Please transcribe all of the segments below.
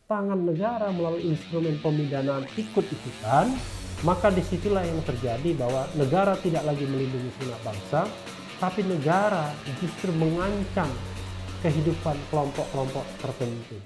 tangan negara melalui instrumen pemidanaan ikut-ikutan, maka disitulah yang terjadi bahwa negara tidak lagi melindungi segenap bangsa, tapi negara justru mengancam kehidupan kelompok-kelompok tertentu.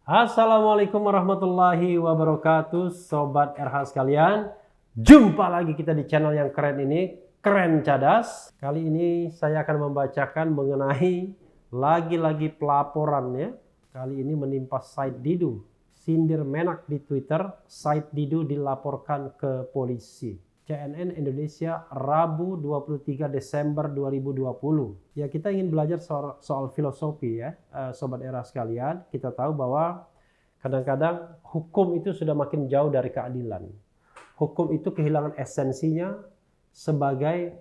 Assalamualaikum warahmatullahi wabarakatuh, Sobat RH sekalian. Jumpa lagi kita di channel yang keren ini, Keren Cadas. Kali ini saya akan membacakan mengenai lagi-lagi pelaporan ya. Kali ini menimpa Said Didu. Sindir Menak di Twitter, Said Didu dilaporkan ke polisi. CNN Indonesia, Rabu 23 Desember 2020. Ya, kita ingin belajar soal filosofi ya, Sobat Era sekalian. Kita tahu bahwa kadang-kadang hukum itu sudah makin jauh dari keadilan. Hukum itu kehilangan esensinya sebagai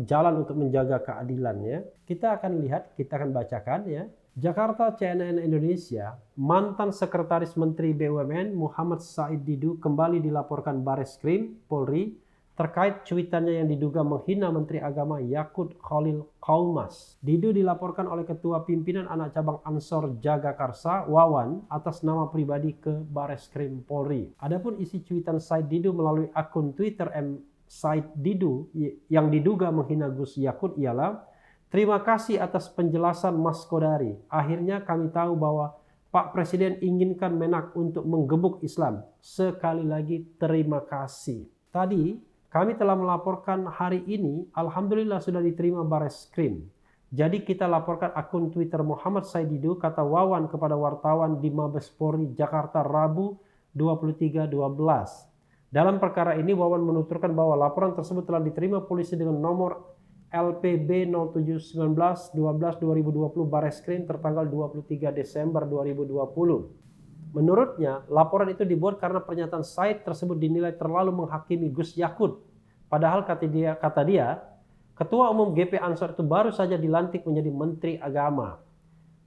jalan untuk menjaga keadilan ya. Kita akan lihat, kita akan bacakan ya. Jakarta, CNN Indonesia, mantan Sekretaris Menteri BUMN Muhammad Said Didu kembali dilaporkan Bareskrim Polri terkait cuitannya yang diduga menghina Menteri Agama Yakut Khalil Qaumas. Didu dilaporkan oleh Ketua Pimpinan Anak Cabang Ansor Jagakarsa, Wawan, atas nama pribadi ke Bareskrim Polri. Adapun isi cuitan Said Didu melalui akun Twitter Said Didu yang diduga menghina Gus Yakut ialah, "Terima kasih atas penjelasan Mas Kodari. Akhirnya kami tahu bahwa Pak Presiden inginkan Menak untuk menggebuk Islam. Sekali lagi terima kasih." Tadi kami telah melaporkan hari ini, alhamdulillah sudah diterima Bareskrim. Jadi kita laporkan akun Twitter Muhammad Said Didu, kata Wawan kepada wartawan di Mabes Polri Jakarta Rabu 23/12. Dalam perkara ini Wawan menuturkan bahwa laporan tersebut telah diterima polisi dengan nomor LPB 0719-12-2020 Bareskrim tertanggal 23 Desember 2020. Menurutnya, laporan itu dibuat karena pernyataan Said tersebut dinilai terlalu menghakimi Gus Yakut. Padahal kata dia, Ketua Umum GP Ansor itu baru saja dilantik menjadi Menteri Agama.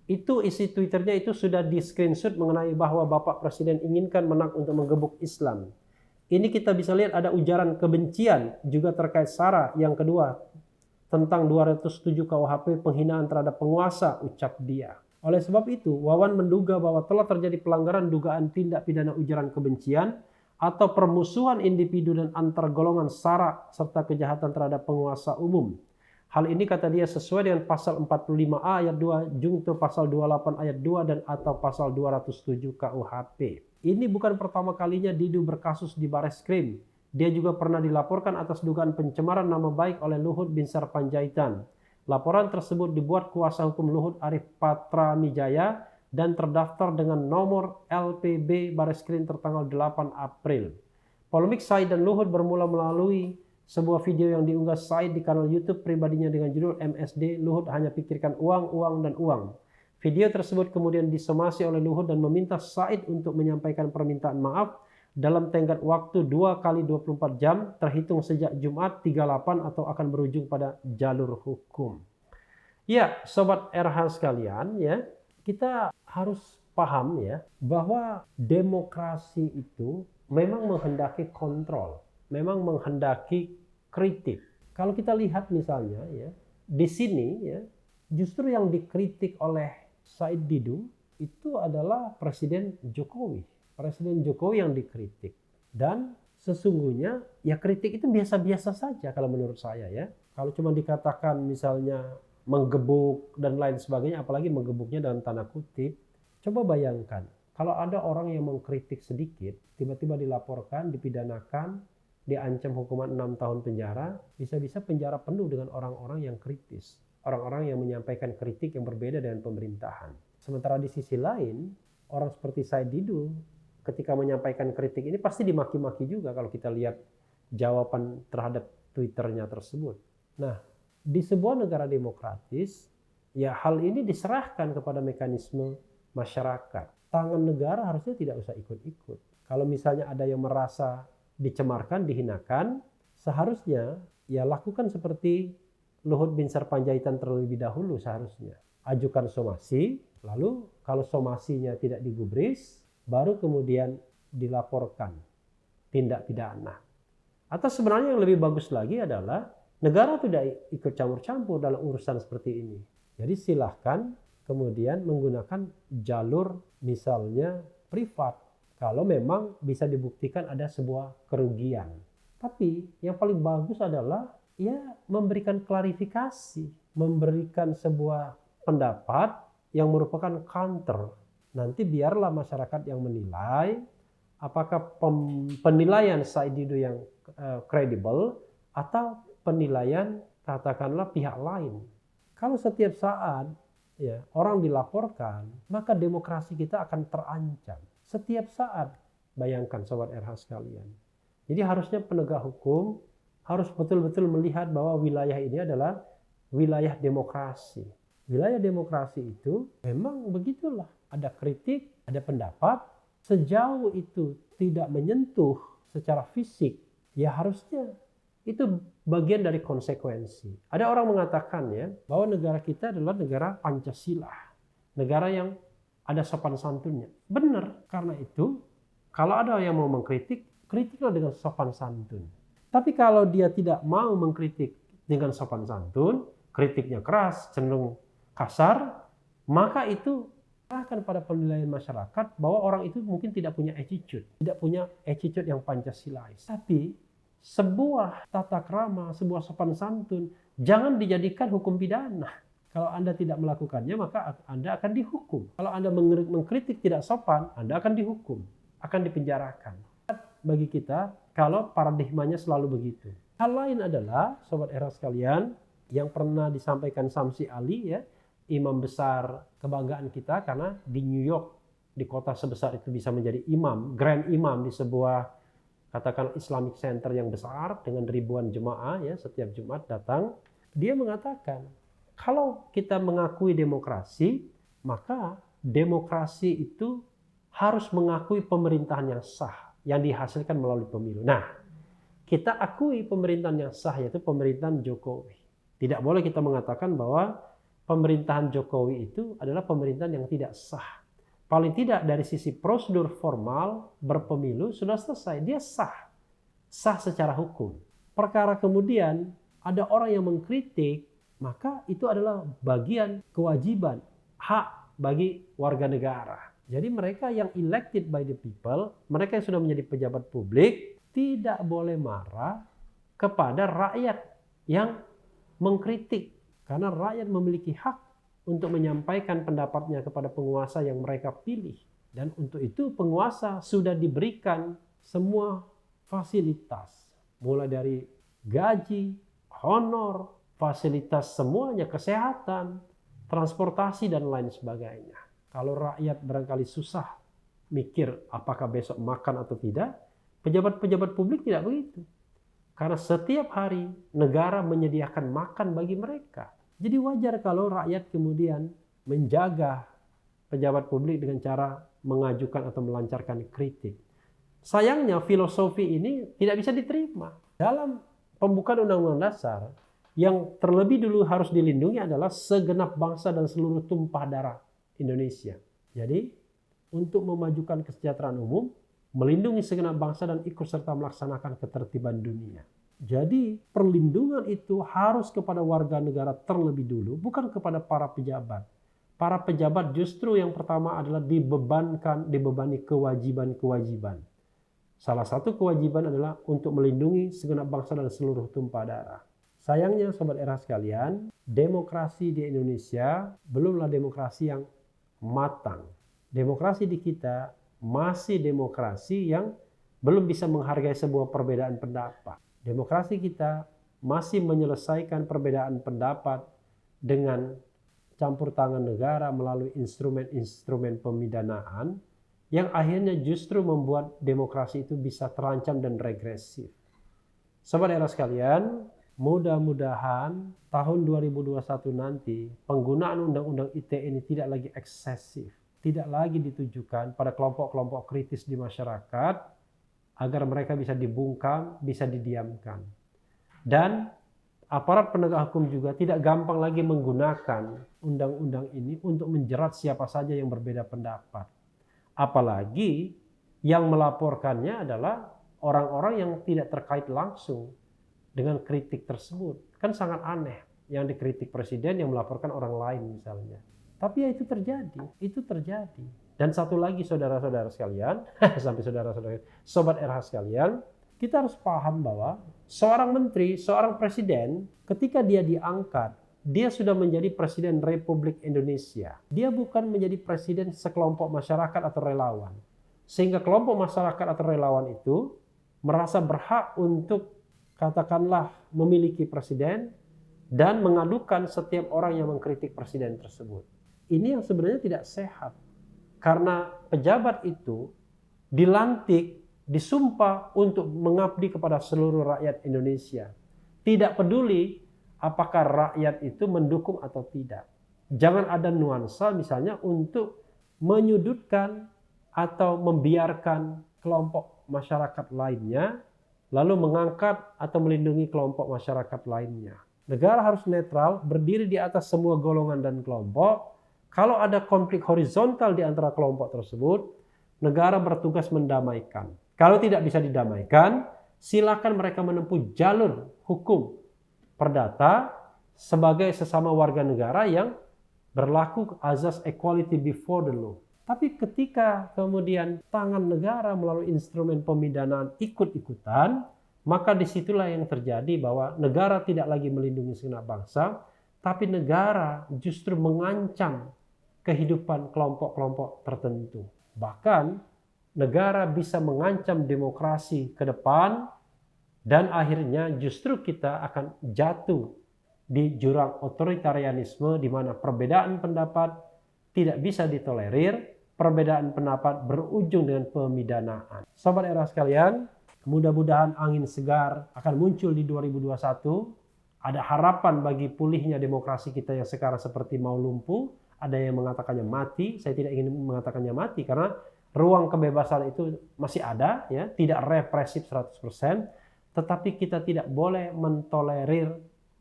Itu isi Twitternya itu sudah di screenshot mengenai bahwa Bapak Presiden inginkan Menak untuk menggebuk Islam. Ini kita bisa lihat ada ujaran kebencian juga terkait SARA yang kedua, tentang 207 KUHP penghinaan terhadap penguasa, ucap dia. Oleh sebab itu, Wawan menduga bahwa telah terjadi pelanggaran dugaan tindak pidana ujaran kebencian atau permusuhan individu dan antar golongan SARA serta kejahatan terhadap penguasa umum. Hal ini kata dia sesuai dengan pasal 45A ayat 2 junto pasal 28 ayat 2 dan atau pasal 207 KUHP. Ini bukan pertama kalinya Didu berkasus di Bareskrim. Dia juga pernah dilaporkan atas dugaan pencemaran nama baik oleh Luhut Binsar Panjaitan. Laporan tersebut dibuat kuasa hukum Luhut Arif Patramijaya dan terdaftar dengan nomor LPB Bareskrim tertanggal 8 April. Polemik Said dan Luhut bermula melalui sebuah video yang diunggah Said di kanal YouTube pribadinya dengan judul MSD Luhut hanya pikirkan uang, uang, dan uang. Video tersebut kemudian disomasi oleh Luhut dan meminta Said untuk menyampaikan permintaan maaf dalam tenggat waktu 2 kali 24 jam terhitung sejak Jumat 38 atau akan berujung pada jalur hukum. Ya, Sobat RH sekalian ya, kita harus paham ya bahwa demokrasi itu memang menghendaki kontrol, memang menghendaki kritik. Kalau kita lihat misalnya ya, di sini ya, justru yang dikritik oleh Said Didu itu adalah Presiden Jokowi. Presiden Jokowi yang dikritik. Dan sesungguhnya ya kritik itu biasa-biasa saja kalau menurut saya ya. Kalau cuma dikatakan misalnya menggebuk dan lain sebagainya, apalagi menggebuknya dalam tanda kutip. Coba bayangkan kalau ada orang yang mengkritik sedikit, tiba-tiba dilaporkan, dipidanakan, diancam hukuman 6 tahun penjara, bisa-bisa penjara penuh dengan orang-orang yang kritis. Orang-orang yang menyampaikan kritik yang berbeda dengan pemerintahan. Sementara di sisi lain, orang seperti Said Didu ketika menyampaikan kritik ini pasti dimaki-maki juga kalau kita lihat jawaban terhadap Twitternya tersebut. Nah, di sebuah negara demokratis, ya hal ini diserahkan kepada mekanisme masyarakat. Tangan negara harusnya tidak usah ikut-ikut. Kalau misalnya ada yang merasa dicemarkan, dihinakan, seharusnya ya lakukan seperti Luhut bin Sarpanjaitan terlebih dahulu seharusnya. Ajukan somasi, lalu kalau somasinya tidak digubris, baru kemudian dilaporkan tindak pidana. Atau sebenarnya yang lebih bagus lagi adalah negara tidak ikut campur-campur dalam urusan seperti ini. Jadi silahkan kemudian menggunakan jalur misalnya privat kalau memang bisa dibuktikan ada sebuah kerugian. Tapi yang paling bagus adalah ya memberikan klarifikasi, memberikan sebuah pendapat yang merupakan counter. Nanti biarlah masyarakat yang menilai apakah penilaian Said Didu yang kredibel atau penilaian katakanlah pihak lain. Kalau setiap saat ya orang dilaporkan, maka demokrasi kita akan terancam. Setiap saat, bayangkan Sobat RH sekalian. Jadi harusnya penegak hukum harus betul-betul melihat bahwa wilayah ini adalah wilayah demokrasi. Wilayah demokrasi itu memang begitulah. Ada kritik, ada pendapat. Sejauh itu tidak menyentuh secara fisik, ya harusnya itu bagian dari konsekuensi. Ada orang mengatakan ya bahwa negara kita adalah negara Pancasila. Negara yang ada sopan santunnya. Benar, karena itu kalau ada yang mau mengkritik, kritiklah dengan sopan santun. Tapi kalau dia tidak mau mengkritik dengan sopan santun, kritiknya keras, cenderung kasar, maka itu akan pada penilaian masyarakat bahwa orang itu mungkin tidak punya attitude yang Pancasilais. Tapi sebuah tata krama, sebuah sopan santun, jangan dijadikan hukum pidana. Kalau Anda tidak melakukannya, maka Anda akan dihukum. Kalau Anda mengkritik tidak sopan, Anda akan dihukum, akan dipenjarakan. Bagi kita, kalau paradigmanya selalu begitu. Hal lain adalah, Sobat Era sekalian, yang pernah disampaikan Samsi Ali, ya, imam besar kebanggaan kita, karena di New York, di kota sebesar itu bisa menjadi imam, grand imam di sebuah, katakan Islamic Center yang besar, dengan ribuan jemaah, ya, setiap Jumat datang. Dia mengatakan, kalau kita mengakui demokrasi, maka demokrasi itu harus mengakui pemerintahan yang sah, yang dihasilkan melalui pemilu. Nah, kita akui pemerintahan yang sah, yaitu pemerintahan Jokowi. Tidak boleh kita mengatakan bahwa pemerintahan Jokowi itu adalah pemerintahan yang tidak sah. Paling tidak dari sisi prosedur formal berpemilu sudah selesai, dia sah. Sah secara hukum. Perkara kemudian ada orang yang mengkritik, maka itu adalah bagian kewajiban, hak bagi warga negara. Jadi mereka yang elected by the people, mereka yang sudah menjadi pejabat publik, tidak boleh marah kepada rakyat yang mengkritik. Karena rakyat memiliki hak untuk menyampaikan pendapatnya kepada penguasa yang mereka pilih. Dan untuk itu penguasa sudah diberikan semua fasilitas. Mulai dari gaji, honor, fasilitas semuanya, kesehatan, transportasi, dan lain sebagainya. Kalau rakyat barangkali susah mikir apakah besok makan atau tidak, pejabat-pejabat publik tidak begitu. Karena setiap hari negara menyediakan makan bagi mereka. Jadi wajar kalau rakyat kemudian menjaga pejabat publik dengan cara mengajukan atau melancarkan kritik. Sayangnya filosofi ini tidak bisa diterima. Dalam pembukaan Undang-Undang Dasar, yang terlebih dulu harus dilindungi adalah segenap bangsa dan seluruh tumpah darah Indonesia. Jadi, untuk memajukan kesejahteraan umum, melindungi segenap bangsa dan ikut serta melaksanakan ketertiban dunia. Jadi, perlindungan itu harus kepada warga negara terlebih dulu, bukan kepada para pejabat. Para pejabat justru yang pertama adalah dibebani kewajiban-kewajiban. Salah satu kewajiban adalah untuk melindungi segenap bangsa dan seluruh tumpah darah. Sayangnya Sobat Era sekalian, demokrasi di Indonesia belumlah demokrasi yang matang. Demokrasi di kita masih demokrasi yang belum bisa menghargai sebuah perbedaan pendapat. Demokrasi kita masih menyelesaikan perbedaan pendapat dengan campur tangan negara melalui instrumen-instrumen pemidanaan yang akhirnya justru membuat demokrasi itu bisa terancam dan regresif. Sobat Era sekalian, mudah-mudahan tahun 2021 nanti penggunaan Undang-Undang ITE ini tidak lagi eksesif, tidak lagi ditujukan pada kelompok-kelompok kritis di masyarakat agar mereka bisa dibungkam, bisa didiamkan. Dan aparat penegak hukum juga tidak gampang lagi menggunakan undang-undang ini untuk menjerat siapa saja yang berbeda pendapat. Apalagi yang melaporkannya adalah orang-orang yang tidak terkait langsung dengan kritik tersebut. Kan sangat aneh yang dikritik presiden yang melaporkan orang lain misalnya. Tapi ya itu terjadi. Dan satu lagi saudara-saudara sekalian, sampai saudara-saudara, sobat RH sekalian, kita harus paham bahwa seorang menteri, seorang presiden, ketika dia diangkat, dia sudah menjadi presiden Republik Indonesia. Dia bukan menjadi presiden sekelompok masyarakat atau relawan. Sehingga kelompok masyarakat atau relawan itu merasa berhak untuk katakanlah memiliki presiden dan mengadukan setiap orang yang mengkritik presiden tersebut. Ini yang sebenarnya tidak sehat. Karena pejabat itu dilantik, disumpah untuk mengabdi kepada seluruh rakyat Indonesia. Tidak peduli apakah rakyat itu mendukung atau tidak. Jangan ada nuansa misalnya untuk menyudutkan atau membiarkan kelompok masyarakat lainnya, lalu mengangkat atau melindungi kelompok masyarakat lainnya. Negara harus netral, berdiri di atas semua golongan dan kelompok. Kalau ada konflik horizontal di antara kelompok tersebut, negara bertugas mendamaikan. Kalau tidak bisa didamaikan, silakan mereka menempuh jalur hukum perdata sebagai sesama warga negara yang berlaku azas equality before the law. Tapi ketika kemudian tangan negara melalui instrumen pemidanaan ikut-ikutan, maka disitulah yang terjadi bahwa negara tidak lagi melindungi segenap bangsa, tapi negara justru mengancam kehidupan kelompok-kelompok tertentu. Bahkan negara bisa mengancam demokrasi ke depan dan akhirnya justru kita akan jatuh di jurang otoritarianisme di mana perbedaan pendapat tidak bisa ditolerir, perbedaan pendapat berujung dengan pemidanaan. Sobat era sekalian, mudah-mudahan angin segar akan muncul di 2021. Ada harapan bagi pulihnya demokrasi kita yang sekarang seperti mau lumpuh. Ada yang mengatakannya mati. Saya tidak ingin mengatakannya mati karena ruang kebebasan itu masih ada, ya, tidak represif 100%, tetapi kita tidak boleh mentolerir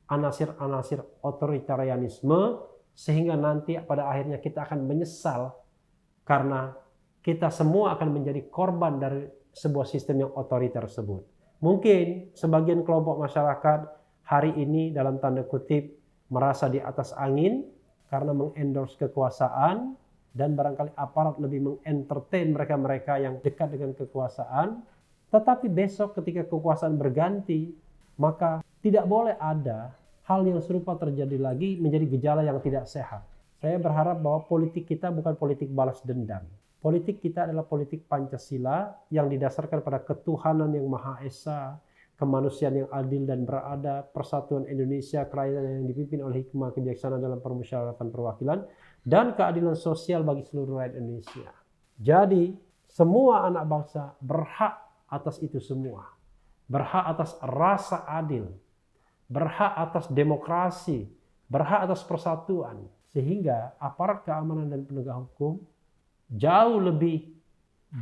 anasir-anasir otoritarianisme sehingga nanti pada akhirnya kita akan menyesal karena kita semua akan menjadi korban dari sebuah sistem yang otoriter tersebut. Mungkin sebagian kelompok masyarakat hari ini dalam tanda kutip merasa di atas angin karena mengendorse kekuasaan, dan barangkali aparat lebih mengentertain mereka-mereka yang dekat dengan kekuasaan. Tetapi besok ketika kekuasaan berganti, maka tidak boleh ada hal yang serupa terjadi lagi menjadi gejala yang tidak sehat. Saya berharap bahwa politik kita bukan politik balas dendam. Politik kita adalah politik Pancasila yang didasarkan pada ketuhanan yang Maha Esa, kemanusiaan yang adil dan beradab, persatuan Indonesia, kerajaan yang dipimpin oleh hikmah kebijaksanaan dalam permusyawaratan perwakilan, dan keadilan sosial bagi seluruh rakyat Indonesia. Jadi, semua anak bangsa berhak atas itu semua. Berhak atas rasa adil, berhak atas demokrasi, berhak atas persatuan. Sehingga aparat keamanan dan penegak hukum jauh lebih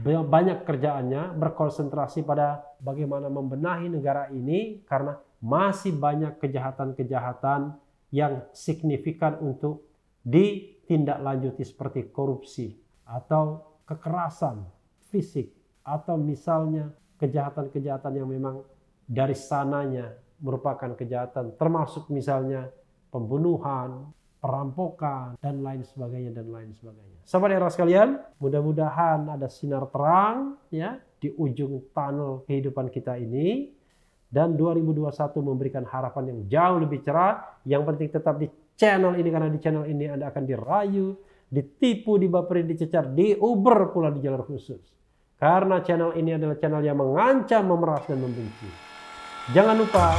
banyak kerjaannya berkonsentrasi pada bagaimana membenahi negara ini karena masih banyak kejahatan-kejahatan yang signifikan untuk ditindaklanjuti seperti korupsi atau kekerasan fisik atau misalnya kejahatan-kejahatan yang memang dari sananya merupakan kejahatan termasuk misalnya pembunuhan, perampokan, dan lain sebagainya, dan lain sebagainya. Sobat era sekalian, mudah-mudahan ada sinar terang ya di ujung tunnel kehidupan kita ini, dan 2021 memberikan harapan yang jauh lebih cerah. Yang penting tetap di channel ini, karena di channel ini Anda akan dirayu, ditipu, dibaperi, dicecar, diuber pula di jalur khusus. Karena channel ini adalah channel yang mengancam, memeras, dan membenci. Jangan lupa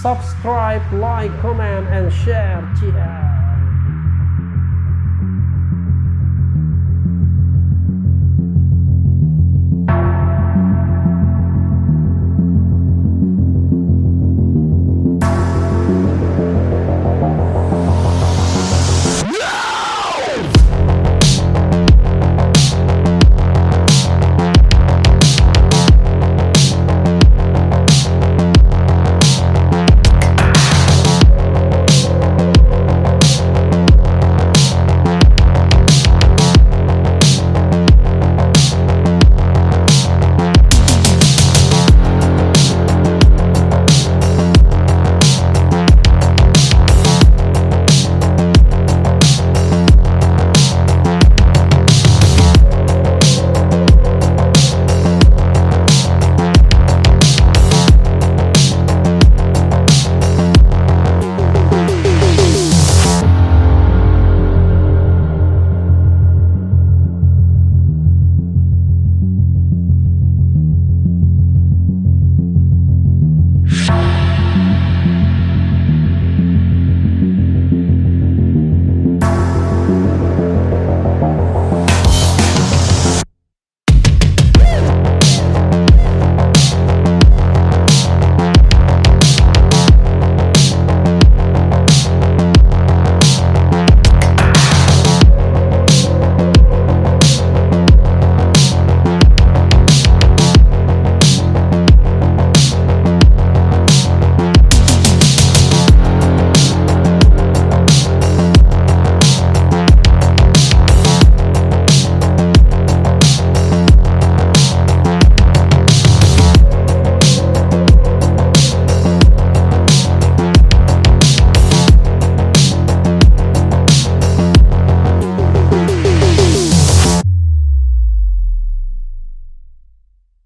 subscribe, like, comment, and share. Cheers.